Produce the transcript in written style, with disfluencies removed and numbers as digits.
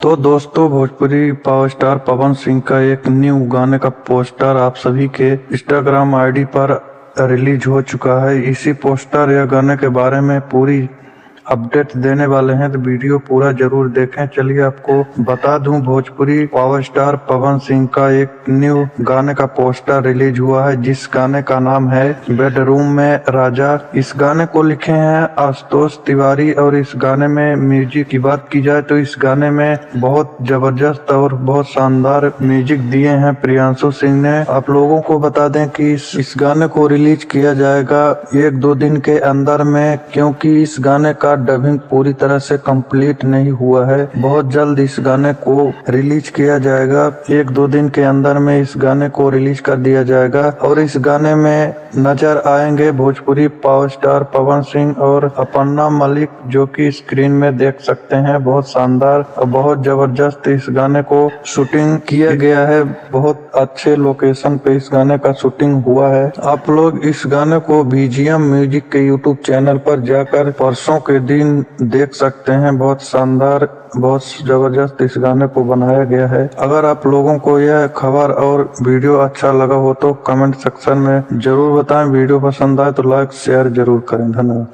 तो दोस्तों, Bhojpuri power star Pawan Singh का एक न्यू गाने का पोस्टर आप सभी के इंस्टाग्राम आईडी पर रिलीज हो चुका है। इसी पोस्टर या गाने के बारे में पूरी अपडेट देने वाले हैं, तो वीडियो पूरा जरूर देखें। चलिए आपको बता दूं, भोजपुरी पावर स्टार पवन सिंह का एक न्यू गाने का पोस्टर रिलीज हुआ है, जिस गाने का नाम है बेडरूम में राजा। इस गाने को लिखे हैं आशुतोष तिवारी और इस गाने में म्यूजिक की बात की जाए तो इस गाने में बहुत जबरदस्त और बहुत शानदार म्यूजिक दिए हैं प्रियांशु सिंह ने। आप लोगों को बता दें कि इस गाने को रिलीज किया जाएगा 1-2 दिन के अंदर में, क्योंकि इस गाने का डबिंग पूरी तरह से कंप्लीट नहीं हुआ है। बहुत जल्द इस गाने को रिलीज किया जाएगा, 1-2 दिन के अंदर में इस गाने को रिलीज कर दिया जाएगा। और इस गाने में नजर आएंगे भोजपुरी पावर स्टार पवन सिंह और अपर्णा मलिक, जो कि स्क्रीन में देख सकते हैं। बहुत शानदार और बहुत जबरदस्त इस गाने को शूटिंग किया गया है। बहुत अच्छे लोकेशन पे इस गाने का शूटिंग हुआ है। आप लोग इस गाने को बीजीएम म्यूजिक के यूट्यूब चैनल पर जाकर परसों के दिन देख सकते हैं। बहुत शानदार, बहुत जबरदस्त इस गाने को बनाया गया है। अगर आप लोगों को यह खबर और वीडियो अच्छा लगा हो तो कमेंट सेक्शन में जरूर बताएं। वीडियो पसंद आए तो लाइक शेयर जरूर करें। धन्यवाद।